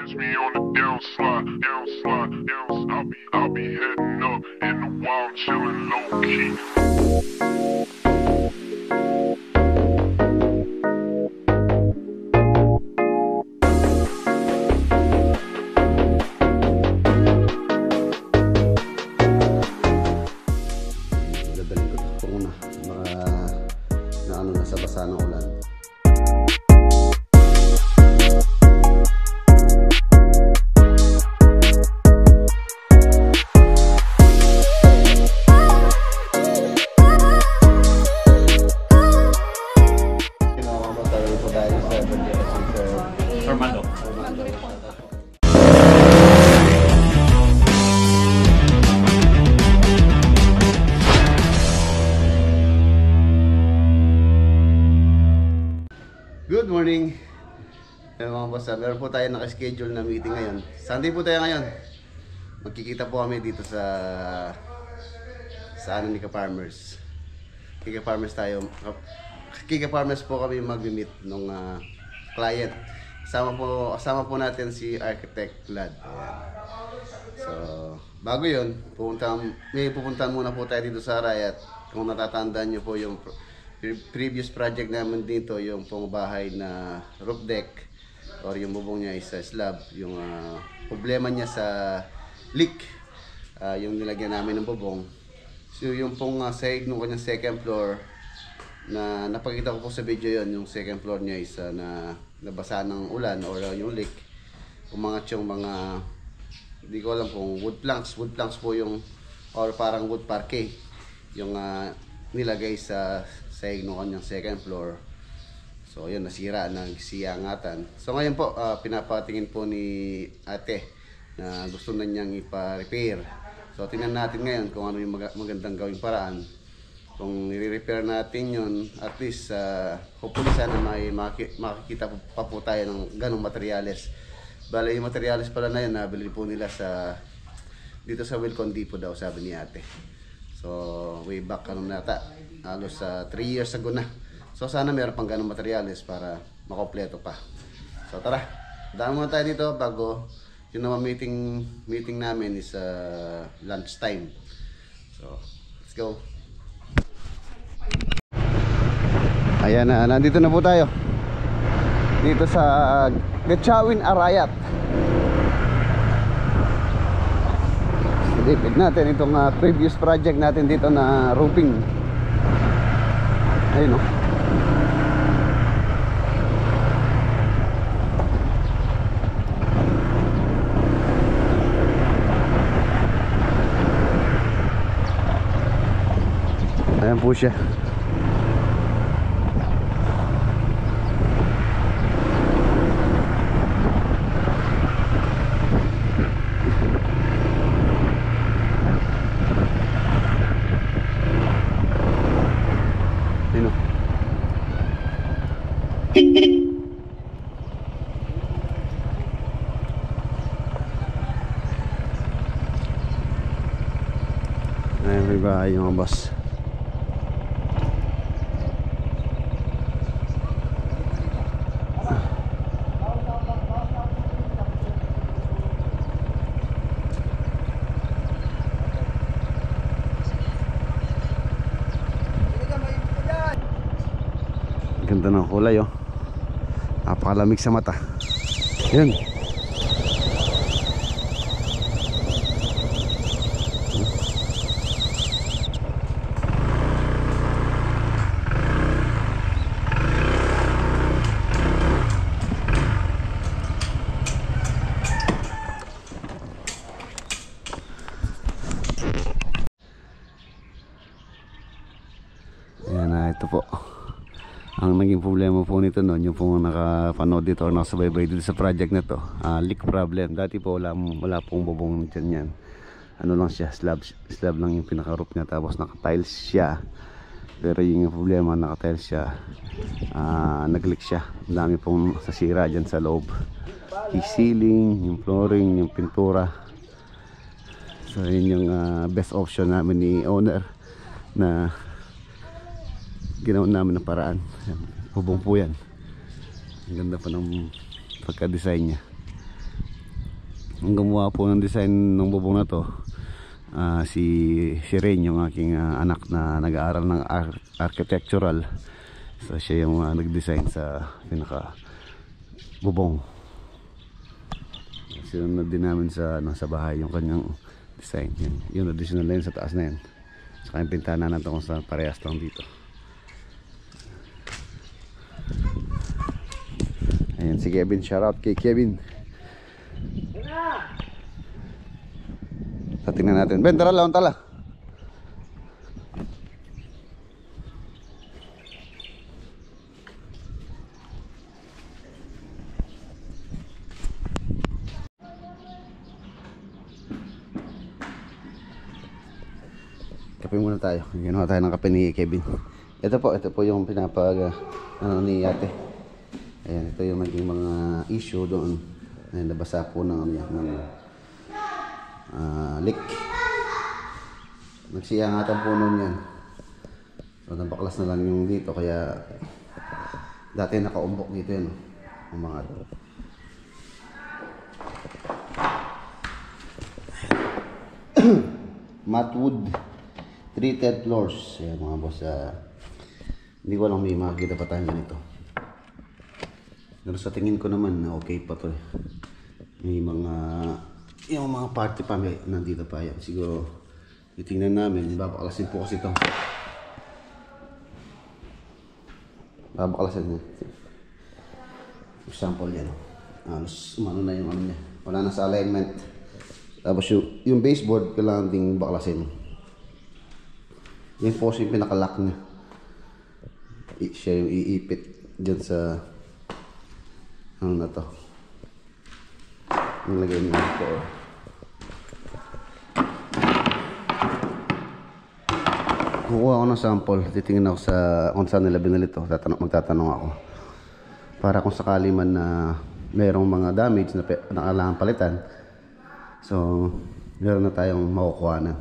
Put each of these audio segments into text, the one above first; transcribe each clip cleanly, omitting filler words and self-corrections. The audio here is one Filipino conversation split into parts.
catch me on the downslide, I'll be heading up in the wild, chilling low key. Dadalhin ko ito kung na nasa basa ng ulan. Good morning mga boss. Meron po tayo naka-schedule na meeting ngayon. Sunday po tayo ngayon. Magkikita po kami dito sa ano, Kika Farmers. Kika Farmers tayo. Kika Farmers po kami mag-meet ng client. Kasama po natin si Architect Lad. So, bago yun, may pupuntahan muna po tayo dito sa Arayat. Kung natatandaan nyo po yung previous project naman dito, yung pong bahay na roof deck or yung bubong niya is slab. Yung problema niya sa leak, yung nilagyan namin ng bubong. So yung pong sahig ng kanyang second floor na napakita ko po sa video yon, yung second floor niya is na nabasa ng ulan or yung leak. Umangat yung mga, hindi ko alam kung wood planks po yung, or parang wood parquet yung nilagay sa sahig ng kanyang second floor. So yun, nasira, nagsiyangatan. So ngayon po, pinapatingin po ni ate na gusto na niyang ipa-repair. So tingnan natin ngayon kung ano yung magandang gawing paraan. Kung i-repair natin yun, at least hopefully sana may makikita pa po tayo ng ganong materyales. Bale yung materyales pala na yun, nabili po nila dito sa Wilcon Depot daw, sabi ni ate. So way back halos 3 years ago na. So sana meron pang ganong materyales para makompleto pa. So tara, daan muna tayo dito bago yung naman meeting namin is lunch time. So let's go. Ayan na, nandito na po tayo dito sa Gatchawin, Arayat. Lipid natin itong previous project natin dito na roofing. Ayun o. Ayan po siya. Ayan, may bahay yung mga boss. Ganda ng kulay oh. Napakalamig sa mata. Yun. Ayan na, ito po. Ang naging problema po nito noon, yung pong nakapanood dito o nakasubaybay dito sa project na to, leak problem. Dati po wala pong bubong dyan yan. Ano lang siya, slab lang yung pinaka-roof niya, tapos naka-tiles siya. Pero yung problema, naka-tiles siya, nag-leak siya. Ang dami pong sasira dyan sa loob. Yung ceiling, yung flooring, yung pintura. So yun yung best option namin ni owner na ginawa namin ng paraan. Bubong po yan. Ang ganda pa ng pagka-design niya. Ang gumawa po ng design ng bubong na to, si Rain, yung aking anak na nag-aaral ng architectural. So siya yung nag-design sa pinaka bubong. Sinunod din namin sa bahay yung kanyang design. Yung additional na yun sa taas na yun. Saka yung pintana natin kung saan parehas lang dito. Ayan si Kevin, shoutout kay Kevin. So, tingnan natin. Ben, tara laon tala. Kape muna tayo. Ginawa tayo ng kape ni Kevin. Ito po yung pinapag ni ate. Ayan, ito yung naging mga issue doon. Ayan, nabasa po ng leak. Nagsiyangatan po nun yan. So nabaklas na lang yung dito, kaya dati nakaumbok dito yun, ang mga matte wood treated floors. Ayan mga boss, hindi ko alam may makikita pa tayo ganito, pero sa tingin ko naman okay pa to. May yung mga party pa may nandito pa yan. Siguro titingnan namin, babaklasin po kasi ito. Babaklasin niya. Example yan. Halos umano na yung ano niya. Wala na sa alignment. Tapos yung baseboard kailangan ding baklasin. Yan po yung pinakalock niya. Siya yung iipit dyan sa ano na to. Nilagay niya ito. Kukuha ako ng sample. Titingin ako sa kung saan nila binili ito. Magtatanong ako. Para kung sakali man na mayroong mga damage na kailangan palitan. So, meron na tayong makukuha na.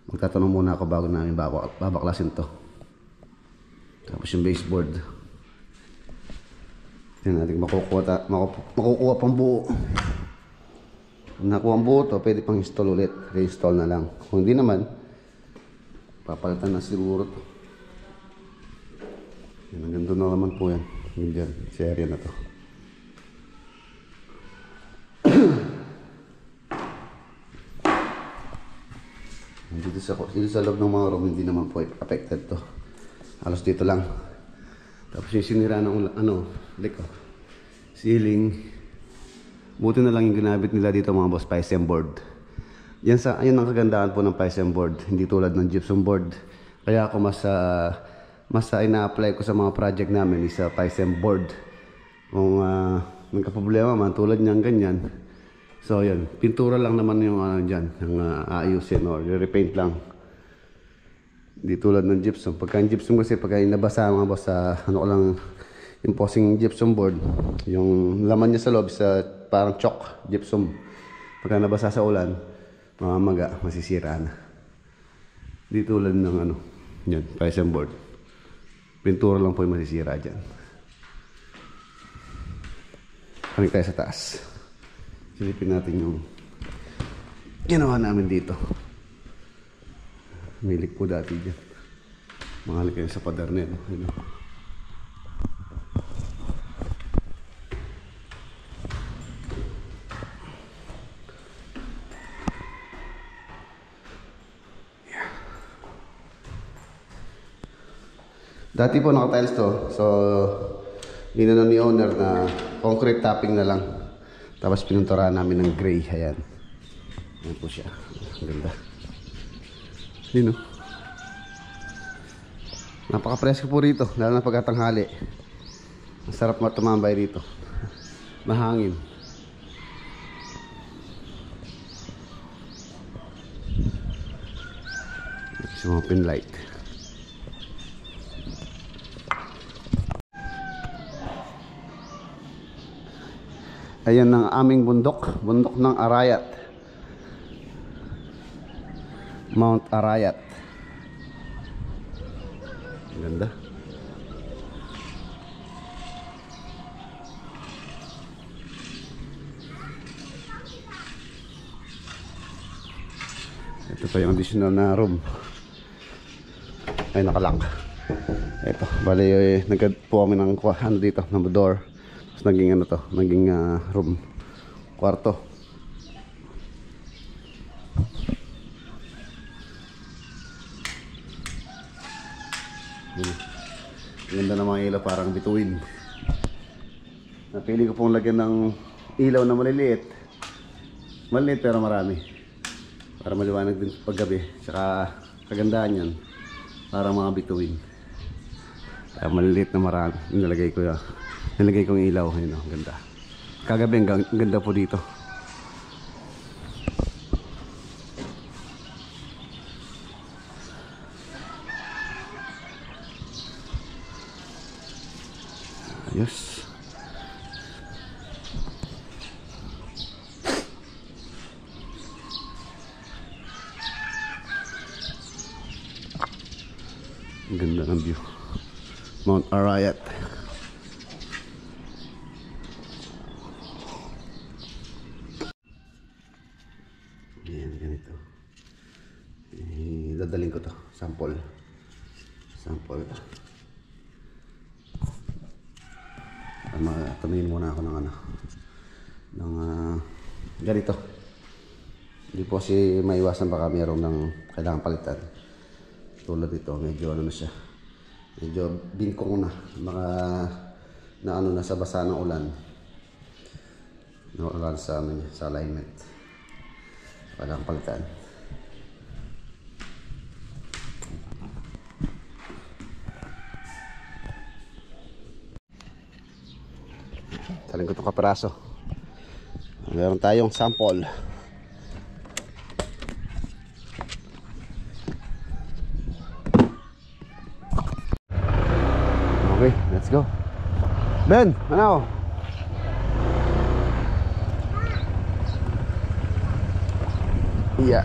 Magtatanong muna ako bago namin babaklasin to. Tapos yung baseboard. Tingnan natin makukuha pang buo. Kung nakuha ang buo to, pwede pang install ulit. Reinstall na lang. Kung hindi naman, papalitan na siguro to. Yan, ganito na naman po yan. Yan, sa area na to. Dito sa loob ng mga room, hindi naman po affected to. Halos dito lang. Tapos yung sinira ng ceiling. Buti na lang yung ginamit nila dito mga boss, PySem board. Yan ang kagandahan po ng PySem board. Hindi tulad ng gypsum board. Kaya ako mas ina-apply ko sa mga project namin is PySem board. Kung nagka-problema man tulad niyang ganyan. So yun, pintura lang naman yung dyan, yung aayusin or repaint lang. Hindi tulad ng gypsum. Pagka yung gypsum kasi, pagka yung nabasa mga boss sa yung posing gypsum board, yung laman niya sa loob sa parang chalk gypsum. Pagka nabasa sa ulan, mamamaga, masisira na. Hindi tulad ng yan, PySem board. Pintura lang po yung masisira dyan. Kanig tayo sa taas. Silipin natin yung ginawa namin dito. Milik po dati dyan. Mahalik kayo sa pader na yun. Dati po naka-tiles to. So, ginano ni owner na concrete topping na lang. Tapos pinunturahan namin ng gray. Ayan. Ayan po siya. Ang ganda. Yun o. Napaka-presko po rito. Lalo na pagkatanghali. Ang sarap tumambay rito. Mahangin. Ito yung open light. Ayan ang aming bundok ng Arayat, Mount Arayat. Ganda. Ito pa yung additional na room. Ay, nakalock. Ito, bali nagkad po kami ng ano dito, ng door. Tapos naging ano to, naging room, kwarto. Ganda ng mga ilaw, parang bituin. Napili ko pong lagyan ng ilaw na maliliit. Maliit pero marami. Para maliwanag din paggabi. Tsaka kagandahan yan, parang mga bituin. Kaya maliliit na marami. Nilagay kong ilaw. Ayun, oh, ganda. Kagabi ang ganda po dito. Ayos. Ang ganda ng view. Mount Arayat. Ayan, ganito. Dadaling ko to. Sample. Tumingin muna ako ng ganito. Hindi po kasi maiwasan, baka mayroon ng kailangan palitan. Tulad dito, medyo ano na siya, medyo bingkong na, baka na ano na sa basa ng ulan, naulan sa alignment, kailangan palitan. Saling ko itong kapiraso. Meron tayong sample. Okay, let's go. Ben, ano? Yeah.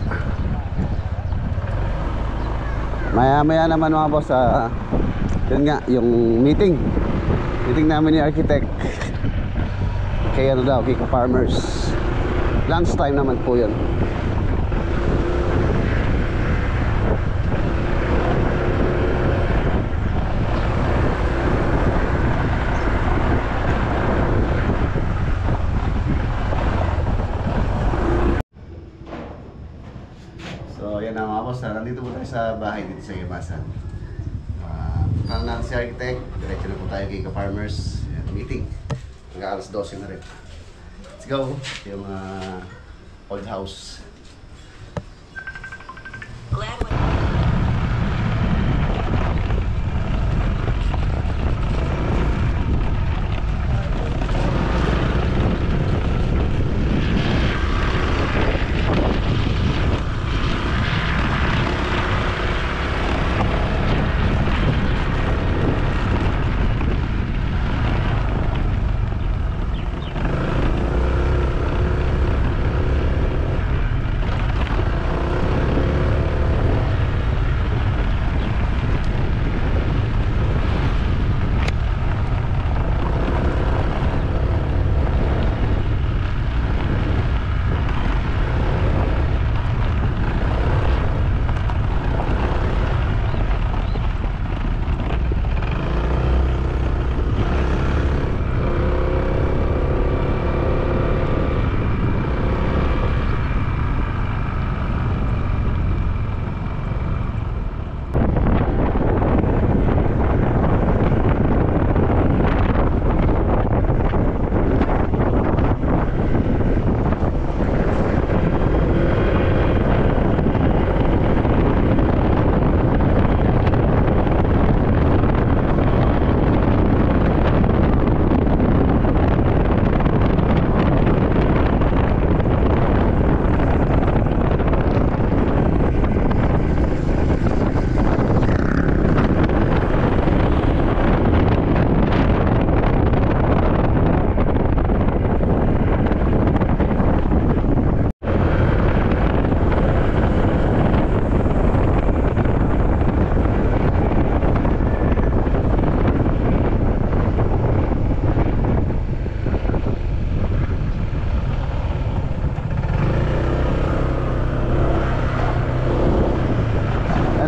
Maya naman mga boss, yun nga, yung meeting namin ni architect. Kaya ano daw, Kika Farmers. Lunch time naman po yun. So yan na mga boss, nandito po tayo sa bahay dito sa Imasan. Kung natin si architect, diretso na po tayo kay Kika Farmers. Meeting. Hanggang alas 12 na rin. Let's go. Yung old house.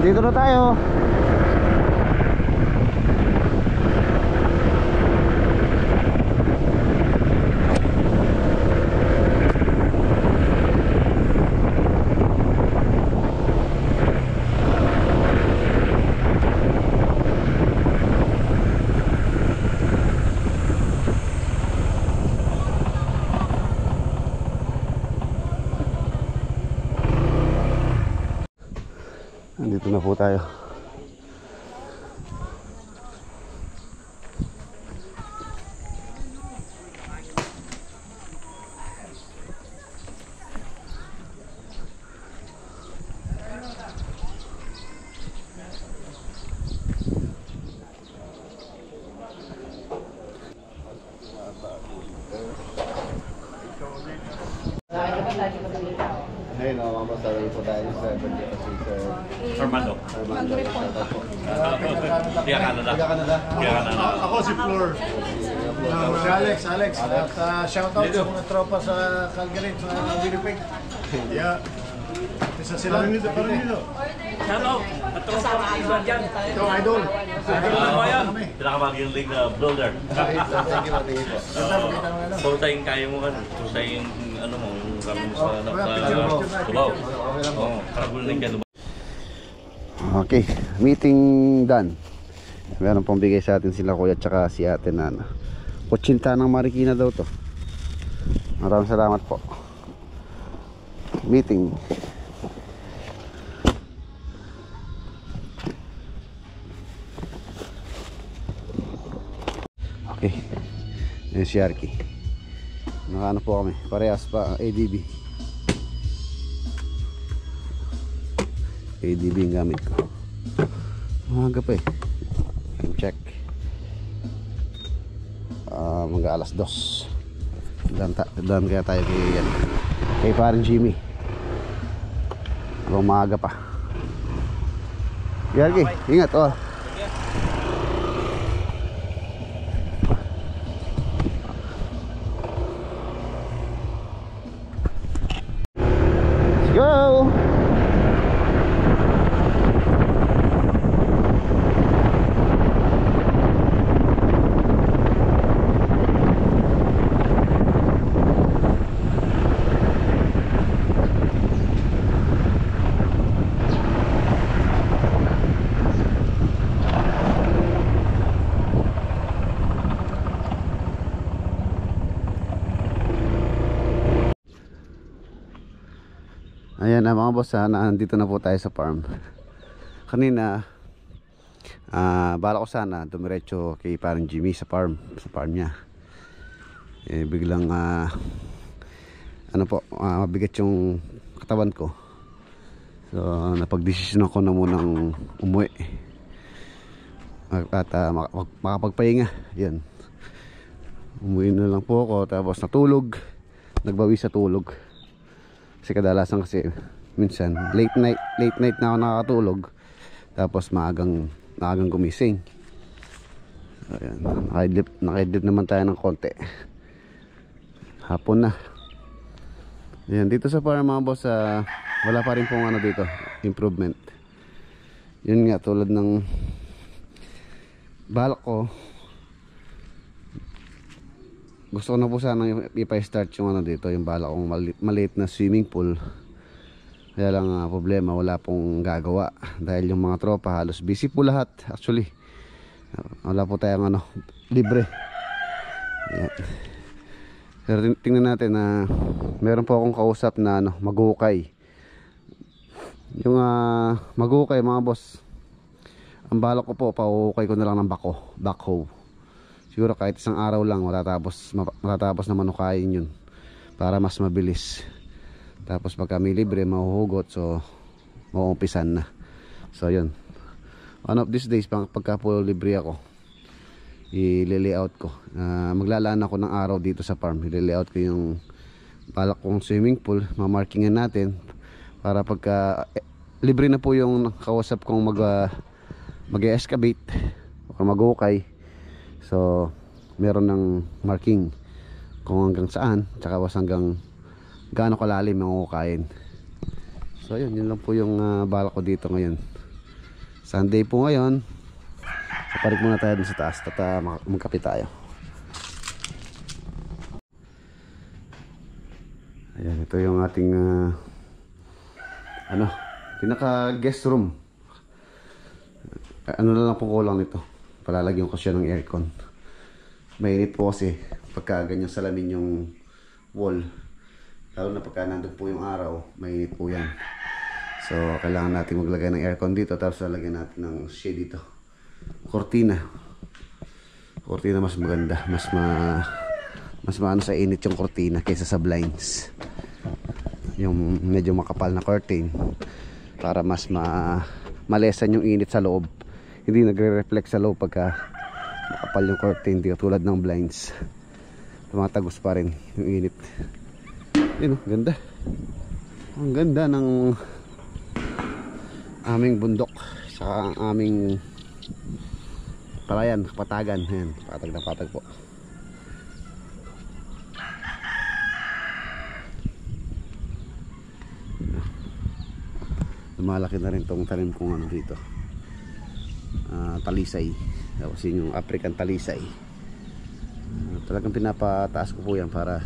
Andito na tayo. Andito na po tayo. Hey, no, mamasarap po tayo sa Sir Armando. Dia Canada. Dia Canada. Ako si Flor. Si Alex. At shoutout sa mga tropa sa Calgary, sa Winnipeg. Yeah. Isa sila. Shout out. Katropa ng iba dyan. Ito, idol. Pinakamagaling na builder. Thank you. Putayin kaya mo kan. Putayin ano mo. Kami sa Cubao. Oo. Karagulan ka. Okay, meeting done. Meron pong bigay sa atin sila kuya tsaka si ate Nana. Kutsinta ng Marikina daw to. Maraming salamat po. Meeting. Okay. Yan si Arky. Nakaano po kami. Parehas pa ADB. ADB yung gamit ko. Umaga pa eh. Check. Mga alas 2. Dan kaya tayo kay parang Jimmy. Habang maaga pa. Yargi, ingat oh. Let's go. Ayan na mga boss, nandito na po tayo sa farm. Kanina bala ko sana dumiretso kay parang Jimmy sa farm niya. Biglang mabigat yung katawan ko. So napagdesisyon ako na munang umuwi at makapagpahinga. Yan. Umuwi na lang po ako, tapos natulog. Nagbawi sa tulog. Kasi kadalasan minsan late night na ako nakakatulog, tapos maagang gumising. So, ayan, nakaidlip naman tayo ng konti. Hapon na. Ayan, dito sa farm mga boss, wala pa rin pong dito improvement. Yun nga, tulad ng balak ko, gusto ko na po sana ipa-start yung dito, yung bala kong maliit na swimming pool. Kaya lang problema, wala pong gagawa dahil yung mga tropa halos busy po lahat. Actually wala po tayong libre. Ayan. Pero tingnan natin na meron po akong kausap na magukay. Yung magukay mga boss, ang balak ko po, paukay ko na lang ng backhoe. Siguro kahit isang araw lang matatapos na manukayin yun para mas mabilis. Tapos pag kami libre, mahuhugot, so mauumpisan na. So yun, one of these days pagka po libre ako, i-layout ko, maglalaan ako ng araw dito sa farm. I-layout ko yung balak kong swimming pool, mamarkingan natin para pagka libre na po yung kausap kong mag-excavate o magukay. So meron ng marking kung hanggang saan, tsaka hanggang gaano kalalim ang hukayin. So yun lang po yung balak ko dito ngayon. Sunday po ngayon. So parik muna tayo dun sa taas at magkape tayo. Ayan, ito yung ating pinaka guest room. Ano na lang po kulang nito, palalagyan ko siya ng aircon. Mainit po kasi pagka ganyan salamin yung wall, lalo na pagka nandun po yung araw, mainit po yan. So kailangan natin maglagay ng aircon dito, tapos lalagyan natin ng shade dito, cortina mas maganda, mas maano sa init yung cortina kaysa sa blinds, yung medyo makapal na curtain, para mas malesan yung init sa loob. Hindi nagre-reflect sa loob pagka makapal yung curtain, di tulad ng blinds, tumatagos pa rin yung init. Yun, ganda. Ang ganda ng aming bundok sa aming palayan, patagan. Ayan, patag na patag po. Lumalaki na rin tong tanim kong ano dito, talisay. Tapos yun yung African talisay. Talagang pinapataas ko po yan para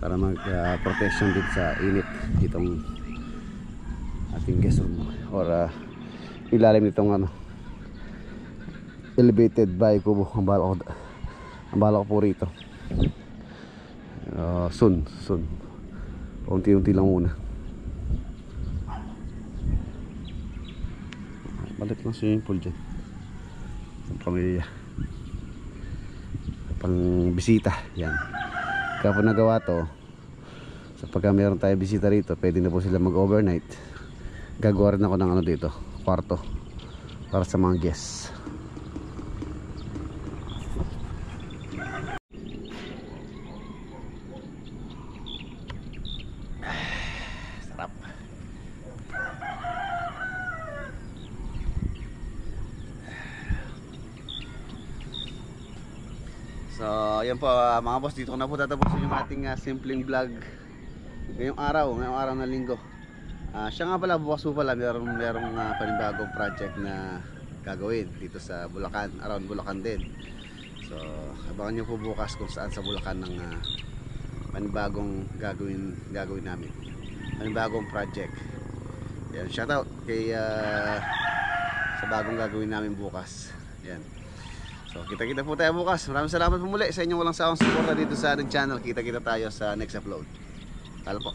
mag protection din sa init itong ating guest room, or ilalim nitong elevated bahay kubo. Ang bala ko po rito soon unti-unti lang muna. Balik lang swimming pool dyan ng pamilya, pang bisita. Yan, kapag nagawa to, so pagka meron tayo bisita rito, pwede na po sila mag overnight. Gagawa rin ako ng dito, kwarto para sa mga guests. Sarap. So ayan po mga boss, dito ko na po tatapusin yung ating simpleng vlog ngayong araw na linggo. Siya nga pala, bukas po pala merong panibagong project na gagawin dito sa Bulacan, around Bulacan din. So abangan nyo po bukas kung saan sa Bulacan ng panibagong gagawin namin, panibagong project. Yan, shoutout kay sa bagong gagawin namin bukas. Yan. So kita-kita po tayo bukas. Maraming salamat po muli sa inyong walang sawang suporta dito sa ating channel. Kita-kita tayo sa next upload. Talo po.